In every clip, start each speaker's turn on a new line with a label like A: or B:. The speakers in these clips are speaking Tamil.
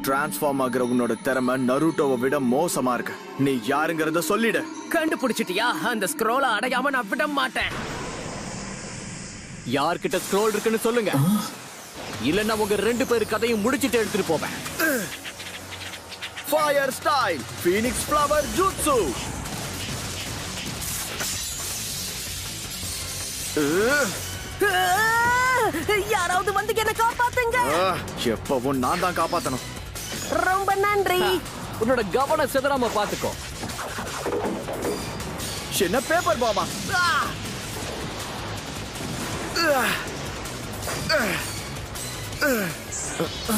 A: டிரான்ஸ்ஃபார்ம் ஆகிற உன்னோட திறமை நருட்டோவை விட மோசமா இருக்கு. நீ யாருங்கறத சொல்லிடு.
B: கண்டுபிடிச்சிட்டியா? அந்த ஸ்க்ரோலை அடையாம நான் விட மாட்டேன்.
C: யார்கிட்ட ஸ்க்ரோல் இருக்குன்னு சொல்லுங்க, இல்லன்னா உங்க 2 பேர் கதையும் முடிச்சிட்டு எடுத்துட்டு போவேன்.
A: Fire style phoenix flower jutsu.
B: யாராவது வந்து என்ன காப்பாத்துங்க.
A: எப்பவும் நான் தான் காப்பாத்தணும்.
B: ரொம்ப நன்றி.
C: உன்னோட கவனம் சிதறாம பாத்துக்கோ.
A: என்ன பேப்பர் பாமா.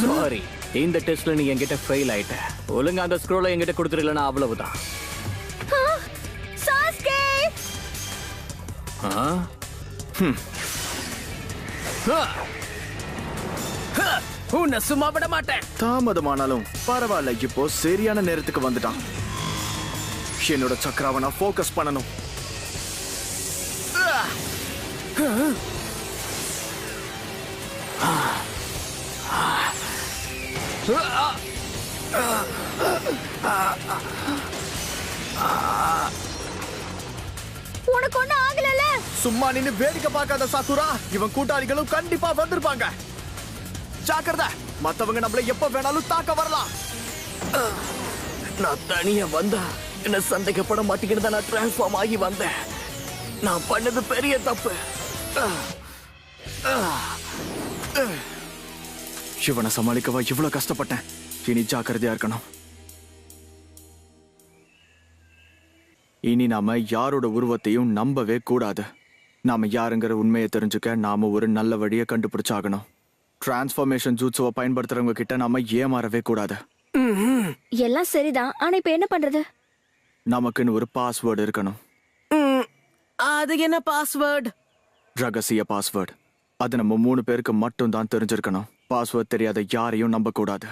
C: சாரி, இந்த டெஸ்ட்ல நீ என்கிட்ட ஃபெயில் ஆயிட்ட. ஒழுங்கா அந்த ஸ்க்ரோலை என்கிட்ட கொடுத்துருக்கலன்னா அவ்வளவுதான்.
D: சாஸ்கே
B: உன்னை சும்மா விட மாட்டேன்.
A: தாமதமானாலும் பரவாயில்ல, இப்போ சரியான நேரத்துக்கு வந்துட்டான். என்னோட சக்கராவை நான் ஃபோக்கஸ் பண்ணணும்.
D: உனக்கு ஒண்ணு ஆகலல?
A: சும்மா நின்னு வேடிக்கை பார்க்காத சாக்குரா. இவன் கூட்டாளிகளும் கண்டிப்பா வந்திருப்பாங்க. ஜாக்கிரதை, மத்தவங்க நம்மள எப்ப வேணாலும் தாக்க வரலாம்.
C: நான் தனியா வந்தா என்ன சந்தேகப்பட மாட்டேங்கிறத நான் டிரான்ஸ்ஃபார்ம் ஆகி வந்தேன். நான் பண்ணது பெரிய தப்பு.
A: இவனை சமாளிக்கவா இவ்வளவு கஷ்டப்பட்டேன். இனி ஜாக்கிரதையா இருக்கணும். இனி நாம யாரோட உருவத்தையும் நம்பவே கூடாது. நாம யாருங்கிற உண்மையை தெரிஞ்சுக்க நாம ஒரு நல்ல வழியை கண்டுபிடிச்சாகணும். டிரான்ஸ்ஃபார்மேஷன் ஜூட்ஸுவை பயன்படுத்துறவங்க கிட்ட நாம ஏமாறவே கூடாது.
D: எல்லாம் சரிதான், ஆனா இப்ப என்ன பண்றது?
A: நமக்குன்னு ஒரு பாஸ்வேர்டு இருக்கணும்.
B: அது என்ன பாஸ்வேர்டு?
A: ரகசிய பாஸ்வேர்டு. அது நம்ம 3 பேருக்கு மட்டும் தான் தெரிஞ்சிருக்கணும். பாஸ்வேர்ட் தெரியாத யாரையும் நம்ப கூடாது.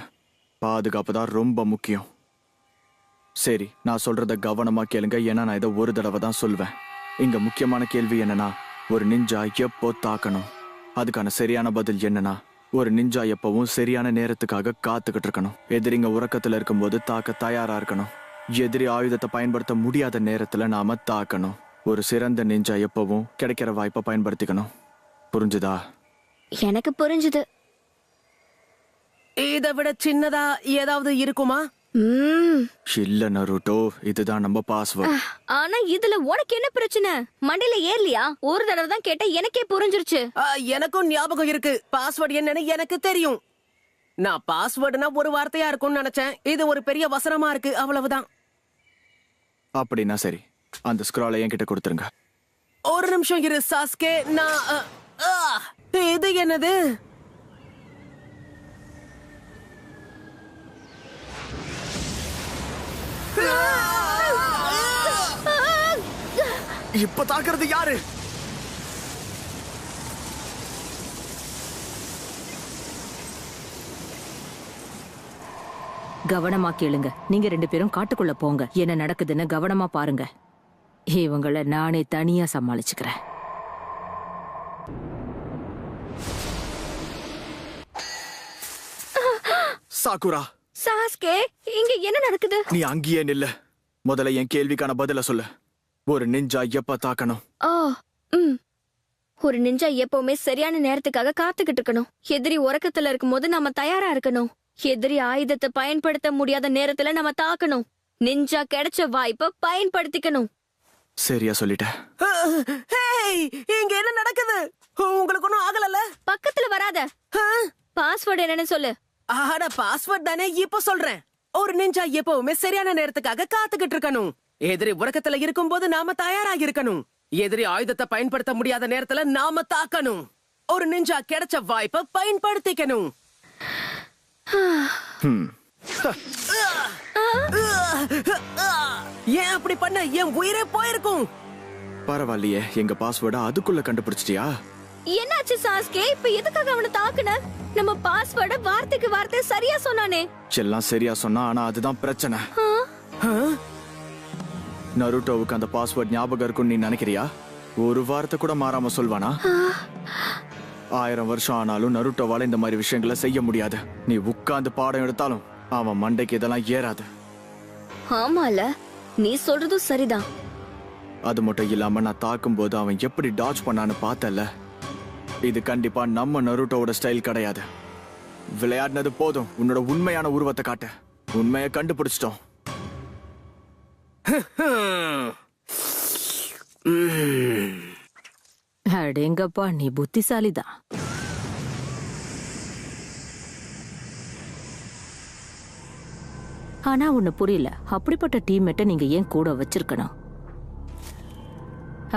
A: பாதுகாப்பு தான் ரொம்ப முக்கியம். சரி, நான் சொல்றத கவனமா கேளுங்க, ஏன்னா நான் இதை ஒரு தடவை தான் சொல்வேன். இங்க முக்கியமான கேள்வி என்னன்னா, ஒரு நிஞ்சா எப்போ தாக்கணும்? அதுக்கான சரியான பதில் என்னன்னா, ஒரு நிஞ்சா எப்பவும் சரியான நேரத்துக்காக காத்துக்கிட்டு இருக்கணும். எதிரிங்க உறக்கத்துல இருக்கும்போது தாக்க தயாரா இருக்கணும். எதிரி ஆயுதத்தை பயன்படுத்த முடியாத நேரத்துல நாம தாக்கணும். ஒரு சிறந்த நிஞ்சா எப்பவும் கிடைக்கிற வாய்ப்பை பயன்படுத்திக்கணும். புரிஞ்சுதா?
D: எனக்கு புரிஞ்சுது.
B: இதை விட சின்னதா ஏதாவது இருக்குமா?
A: இல்ல நருட்டோ, இதுதான் நம்ம பாஸ்வேர்ட்.
D: ஆனா இதுல உனக்கு என்ன பிரச்சனை? மண்டையில ஏறலையா? ஒரு தடவை தான் கேட்ட எனக்கே புரிஞ்சிருச்சு.
B: எனக்கும் ஞாபகம் இருக்கு. பாஸ்வேர்டு என்னன்னு எனக்கு தெரியும். நான் பாஸ்வேர்டுனா ஒரு வார்த்தையா இருக்கும்னு நினைச்சேன். இது ஒரு பெரிய வசனமா இருக்கு, அவ்வளவுதான்.
A: அப்படின்னா சரி, அந்த ஸ்க்ராலை என்கிட்ட கொடுத்துருங்க.
B: ஒரு நிமிஷம் இரு சாஸ்கே. நான் இது என்னது?
A: இப்ப தாக்குறது யாரு?
E: கவனமா கேளுங்க. நீங்க 2 பேரும் காட்டுக்குள்ள போங்க. என்ன நடக்குதுன்னு கவனமா பாருங்க. இவங்கள நானே தனியா சமாளிச்சுக்கிறேன்.
A: சாக்குரா,
D: சாஸ்கே, இங்க என்ன நடக்குது?
A: நீ அங்கேயே நில்ல. முதல்ல என் கேள்விக்கான பதில சொல்லு. ஒரு நிஞ்சா எப்ப தாக்கணும்?
D: ஒரு நிஞ்சா எப்பவுமே சரியான நேரத்துக்காக காத்துக்கிட்டு இருக்கணும். எதிரி உறக்கத்துல இருக்கும்போது நம்ம தயாரா இருக்கணும். எதிரி ஆயுதத்தை பயன்படுத்த முடியாத நேரத்துல நம்ம தாக்கணும். நிஞ்சா கிடைச்ச வாய்ப்பை பயன்படுத்திக்கணும்.
A: சரியா சொல்லிட்ட.
B: இங்க என்ன நடக்குது? உங்களுக்கு ஒண்ணும் ஆகலல்ல?
D: பக்கத்துல வராத. பாஸ்வேர்டு என்னன்னு சொல்லு.
B: ஆட, பாஸ்வேர்ட் தானே, இப்ப சொல்றேன். ஒரு நிஞ்சா எப்பவுமே சரியான நேரத்துக்காக காத்துக்கிட்டு இருக்கணும். எதிரி உறக்கத்துல இருக்கும்போது நாம தயாராக இருக்கணும். எதிரி ஆயுதத்தை பயன்படுத்த முடியாத நேரத்துல நாம தாக்கணும். ஒரு நிஞ்சா கிடைச்ச வாய்ப்பை பயன்படுத்திக்கணும். ஏன் அப்படி பண்ண? என் உயிரே போயிருக்கும்.
A: பரவாயில்லையே, எங்க பாஸ்வேர்டை அதுக்குள்ள கண்டுபிடிச்சிட்டியா?
D: என்னாச்சு சாஸ்கே? இப்ப எதுக்காக அவனை தாக்குன? நம்ம பாஸ்வேர்ட வார்த்தைக்கு வார்த்தை சரியா சொன்னானே.
A: எல்லாம் சரியா சொன்னா, ஆனா அதுதான் பிரச்சனை. நருட்டோவுக்கு அந்த பாஸ்வேர்ட் ஞாபகம் இருக்கும்னு நீ நினைக்கிறியா? ஒரு வார்த்தை கூட மாறாம சொல்வானா? 1000 வருஷம் ஆனாலும் நருட்டோவால இந்த மாதிரி விஷயங்களை செய்ய முடியாது. நீ உட்கார்ந்து பாடம் எடுத்தாலும் அவன் மண்டைக்கு இதெல்லாம் ஏறாது.
D: ஆமால, நீ சொல்றதும் சரிதான்.
A: அது மட்டும் இல்லாம நான் தாக்கும்போது அவன் எப்படி டாட்ச் பண்ணான்னு பார்த்தல. இது கண்டிப்பா நம்ம நருட்டோவோட ஸ்டைல் கிடையாது. விளையாடினது போதும், உன்னோட உண்மையான உருவத்தை காட்டு. உண்மையை கண்டுபிடிச்சிட்டோம்.
E: அடேங்கப்பா, நீ புத்திசாலிதான். ஆனா ஒண்ணு புரியல, அப்படிப்பட்ட டீம்மேட்டை நீங்க ஏன் கூட வச்சிருக்கணும்?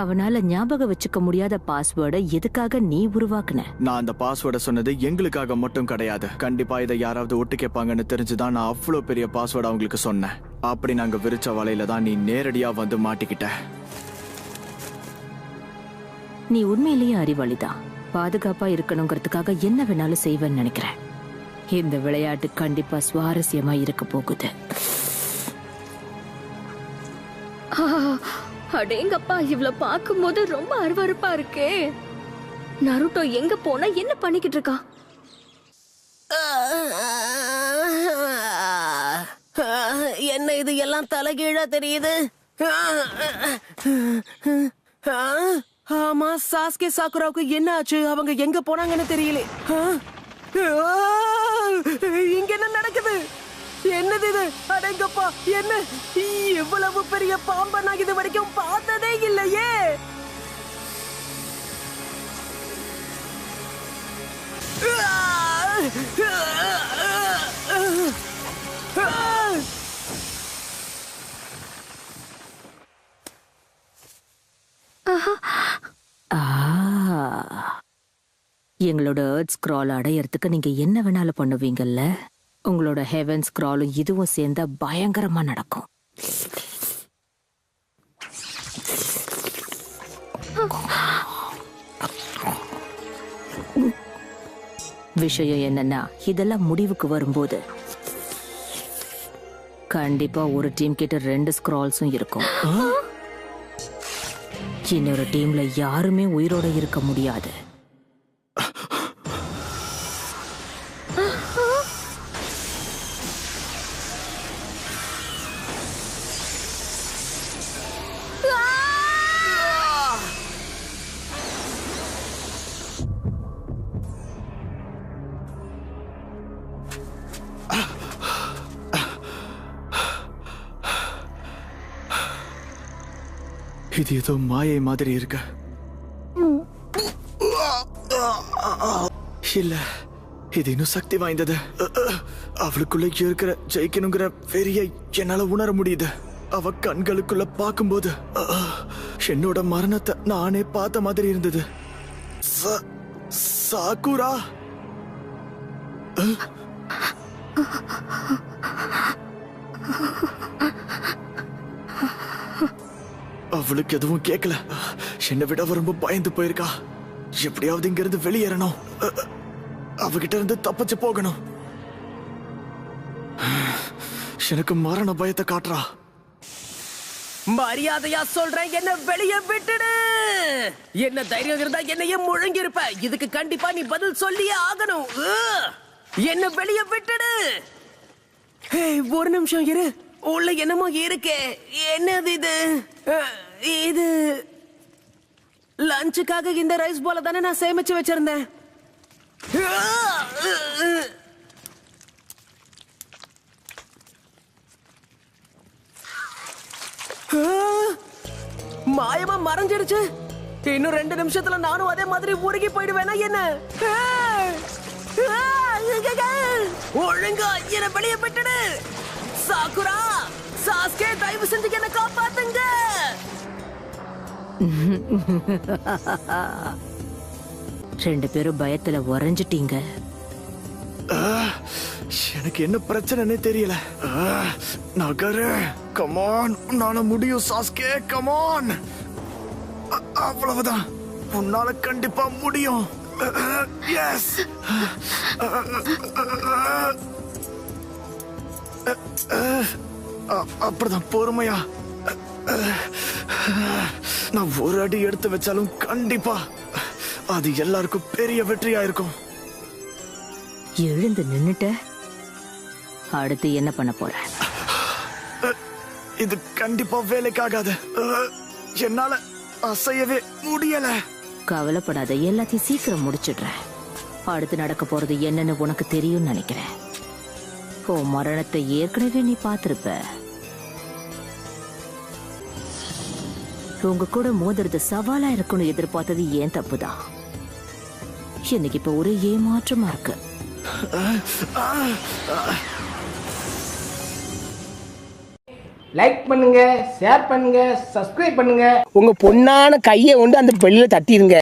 E: அவனால ஞாபகம் வச்சுக்க முடியாத பாஸ்வேர்டை எதுக்காக நீ உருவாக்குன?
A: நான் அந்த பாஸ்வேர்டை சொன்னது எங்களுக்காக மட்டும் கிடையாது. கண்டிப்பா இதை யாராவது ஒட்டு கேட்பாங்கன்னு தெரிஞ்சுதான் நான் அவ்வளோ பெரிய பாஸ்வேர்டு அவங்களுக்கு சொன்னேன். அப்படி நாங்க விரிச்ச வலையில தான் நீ நேரடியா வந்து மாட்டிக்கிட்ட.
E: நீ உண்மையிலேயே அறிவாளிதான். பாதுகாப்பா இருக்கணுங்கிறதுக்காக என்ன வேணாலும் செய்வேன்னு நினைக்கிறேன். இந்த விளையாட்டு கண்டிப்பா சுவாரஸ்யமா இருக்க போகுது.
D: அடேங்கப்பா, இவ்ளோ பாக்கும்போது ரொம்ப அருவருப்பா இருக்கே. நருட்டோ எங்க போனா என்ன பண்ணிக்கிட்டு இருக்கா?
B: என்ன இது எல்லாம் தலைகீழா தெரியுது? ஆமா, சாஸ்கே சாக்குராவுக்கு என்ன ஆச்சு? அவங்க எங்க போனாங்கன்னு தெரியல. இங்க என்ன நடக்குது? என்னது இது? அடேங்கப்பா, என்ன இவ்வளவு பெரிய பாம்பை நான் இது வரைக்கும் பார்த்ததே இல்லையே.
E: எங்களோட எர்த் ஸ்க்ரால் அடையறதுக்கு நீங்க என்ன வேணாலும் பண்ணுவீங்கல்ல. உங்களோட ஹெவன் ஸ்க்ராலும் இதுவும் சேர்ந்தா பயங்கரமா நடக்கும். விஷயம் என்னன்னா, இதெல்லாம் முடிவுக்கு வரும்போது கண்டிப்பா ஒரு டீம் கிட்ட 2 ஸ்க்ரால்ஸும் இருக்கும். இன்னொரு டீம்ல யாருமே உயிரோட இருக்க முடியாது.
A: இது ஏதோ மாயை மாதிரி இருக்கு. இல்ல, இது இன்னும் சக்தி வாய்ந்தது. அவளுக்குள்ள இருக்கிற ஜெயிக்கணுங்கிற வெறியை என்னால உணர முடியுது. அவ கண்களுக்குள்ள பார்க்கும்போது என்னோட மரணத்தை நானே பார்த்த மாதிரி இருந்தது. சாக்குரா, அவளுக்கு எதுவும் கேட்கல. என்னை விட ரொம்ப பயந்து போயிருக்கா. எப்படியாவது இங்க இருந்து வெளியேறணும். அவகிட்ட இருந்து தப்பிச்சு போகணும். எனக்கு மரண பயத்தை காட்டுறா.
B: மரியாதையா சொல்றேன், என்ன வெளியே விட்டுடு. என்ன தைரியம் இருந்தா என்னையே முழங்கி இருப்ப. இதுக்கு கண்டிப்பா நீ பதில் சொல்லியே ஆகணும். என்ன வெளியே விட்டுடு. ஒரு நிமிஷம் இரு, உள்ள என்னமோ இருக்கே. என்னது இது? இது லஞ்சுக்காக இந்த ரைஸ் போல தானே நான் சேமிச்சு வச்சிருந்தேன். மாயமா மறைஞ்சிடுச்சு. இன்னும் 2 நிமிஷத்துல நானும் அதே மாதிரி உருகி போயிடுவேனா என்ன? ஒழுங்கா என்ன வெளியே விட்டுடு. சாக்குரா, சாஸ்கே, தயவு செஞ்சு என்ன காப்பாத்துங்க.
E: ரெண்டு பேரும் பயத்துல உறைஞ்சிட்டீங்க.
A: எனக்கு என்ன பிரச்சனைன்னு தெரியல. நகரு, கமான், உன்னால முடியும் சாஸ்கே, கமான். அவ்வளவுதான், உன்னால கண்டிப்பா முடியும். எஸ். அப்படிதான், பொறுமையா. நான் ஒரு அடி எடுத்து வச்சாலும் கண்டிப்பா அது எல்லாருக்கும் பெரிய வெற்றியா இருக்கும்.
E: எழுந்து நின்னுட்ட, அடுத்து என்ன பண்ண போற?
A: இது கண்டிப்பா வேலைக்காகாது. என்னால அசையவே முடியல.
E: கவலைப்படாத, எல்லாத்தையும் சீக்கிரம் முடிச்சிடுறேன். அடுத்து நடக்க போறது என்னன்னு உனக்கு தெரியும்னு நினைக்கிறேன். உன் மரணத்தை ஏற்கனவே நீ பார்த்திருப்ப. உங்க கூட மோதுறது சவாலா இருக்குன்னு எதிர்பார்த்தது ஏன் தப்புதான். எனக்கு இப்ப ஒரே ஏமாற்றமா இருக்கு.
F: லைக் பண்ணுங்க, ஷேர் பண்ணுங்க, சப்ஸ்கிரைப் பண்ணுங்க. உங்க பொண்ணான கையை கொண்டு அந்த பெல்லில தட்டிடுங்க.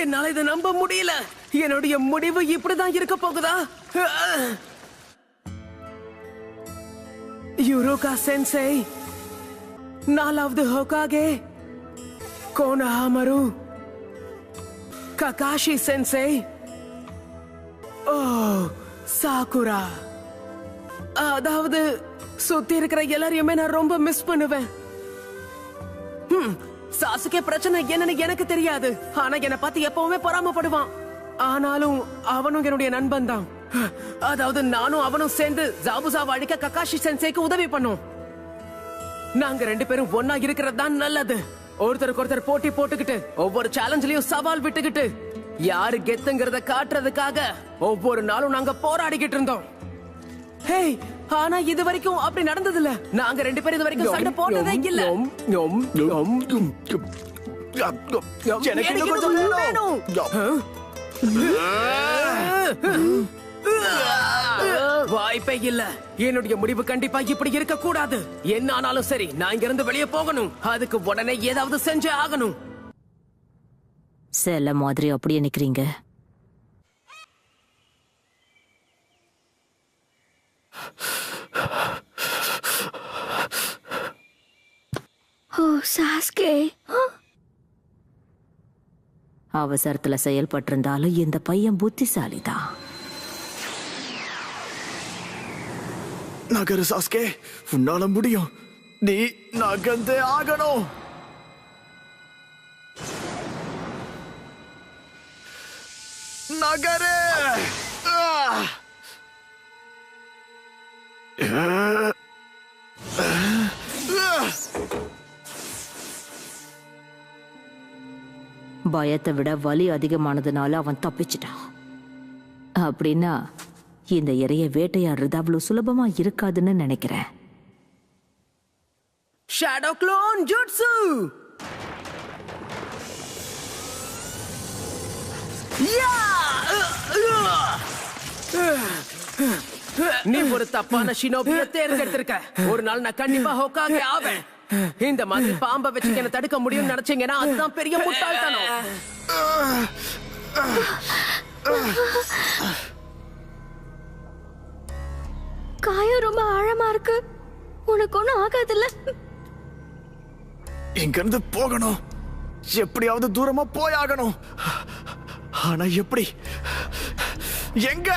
B: என்னால இதை நம்ப முடியல. என்னுடைய முடிவு இப்படிதான் இருக்க போகுதா? யுரோகா சென்சை, 4வது ஹோகாகே, கோனஹாமரு, ககாஷி சென்சை, ஓ சாகுரா. அதாவது சுத்தி இருக்கிற எல்லாரையுமே நான் ரொம்ப மிஸ் பண்ணுவேன். சாசுகே பிரச்சனை என்னன்னு எனக்கு தெரியாது. ஆனா என்னை பார்த்து எப்பவுமே பொறாமப்படுவான். ஆனாலும் அவனும் என்னுடைய நண்பன் தான். அதாவது நானும் அவனும் சேர்ந்து ஜாபுசாவை அழிக்க ககாஷி சென்சேக்கு உதவி பண்ணோம். நாங்க 2 பேரும் ஒன்னா இருக்கிறது தான் நல்லது. ஒருத்தருக்கு ஒருத்தர் போட்டி போட்டுக்கிட்டு ஒவ்வொரு சேலஞ்சிலையும் சவால் விட்டுக்கிட்டு யாரு கெத்துங்கிறத காட்டுறதுக்காக ஒவ்வொரு நாளும் நாங்க போராடிக்கிட்டு இருந்தோம். ஹேய், ஆனா இது வரைக்கும் அப்படி நடந்தது இல்ல. நாங்க 2 பேரும் இது வரைக்கும் சண்டை போட்டதே இல்ல.
A: எனக்கு இன்னும் கொஞ்சம் வேணும்.
B: வாய்ப்பே இல்ல. என்னுடைய முடிவு கண்டிப்பா இப்படி இருக்க கூடாது. என்ன ஆனாலும் சரி, நான் இங்க இருந்து வெளியே போகணும். அதுக்கு உடனே ஏதாவது செஞ்சே ஆகணும்.
E: செல்ல மாதிரி அப்படியே நிக்கிறீங்க.
D: ஓ சாஸ்கே,
E: அவசரத்துல செயல்பட்டிருந்தாலும் இந்த பையன் புத்திசாலிதான்.
A: நகரு சாஸ்கே, உன்னால முடியும். நீ நகர்ந்தே ஆகணும். நகரு.
E: பயத்தை விட வலி அதிகமானதுனால அவன் தப்பிச்சிட்டான். அப்படின்னா இந்த இறைய வேட்டையாடுறது அவ்வளவு சுலபமா இருக்காதுன்னு நினைக்கிறேன்.
B: Shadow clone jutsu. நீ ஒரு தப்பான ஷினோபியை தேர்ந்தெடுத்திருக்க. ஒரு நாள் நான் கண்டிப்பா ஹோகாகே ஆவேன். இந்த மாதிரி பாம்பை வச்சு என்ன தடுக்க முடியும்னு நினைச்சீங்கன்னா அதுதான் பெரிய முட்டாள்தனம்.
D: காயம் ரொம்ப ஆழமா இருக்கு. உனக்கு ஒண்ணும் ஆகாதுல்ல?
A: இங்க இருந்து போகணும். எப்படியாவது தூரமா போயாகணும். ஆனா எப்படி? எங்க?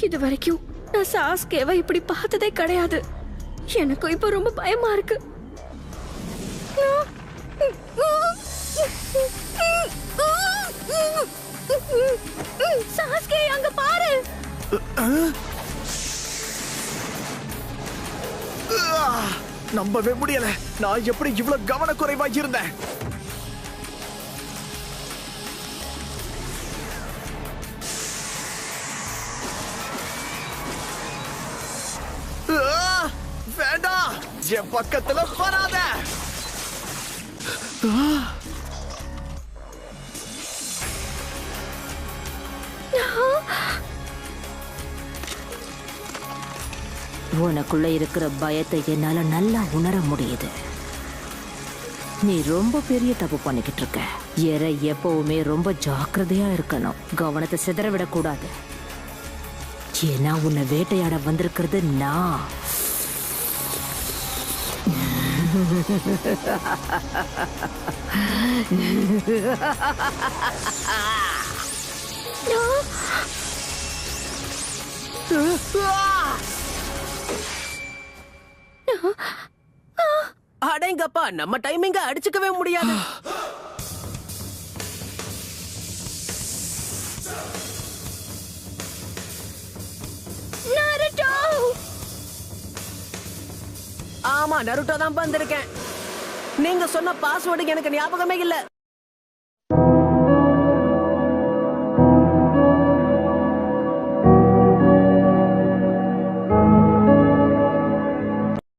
D: இது வரைக்கும் நான் சாஸ்கேவை இப்படி பார்த்ததே கிடையாது. எனக்கும் இப்ப ரொம்ப பயமா இருக்கு. சாஸ்கே, அங்க பாரு.
A: நம்பவே முடியல. நான் எப்படி இவ்வளவு கவனக்குறைவா இருந்தேன்? வேண்டாம், என் பக்கத்துல வராத.
E: உனக்குள்ள இருக்கிற பயத்தை என்னால நல்லா உணர முடியுது. நீ ரொம்ப பெரிய தப்பு பண்ணிக்கிட்டு இருக்க. எரை எப்பவுமே ரொம்ப ஜாக்கிரதையா இருக்கணும். கவனத்தை சிதறவிடக் கூடாது. ஏன்னா உன்னை வேட்டையாட வந்திருக்கிறது நான்.
B: அடேங்கப்பா, நம்ம டைமிங்க அடிச்சுக்கவே முடியாது. ஆமா நருட்டோ தான் வந்திருக்கேன். நீங்க சொன்ன பாஸ்வேர்டு எனக்கு ஞாபகமே இல்ல.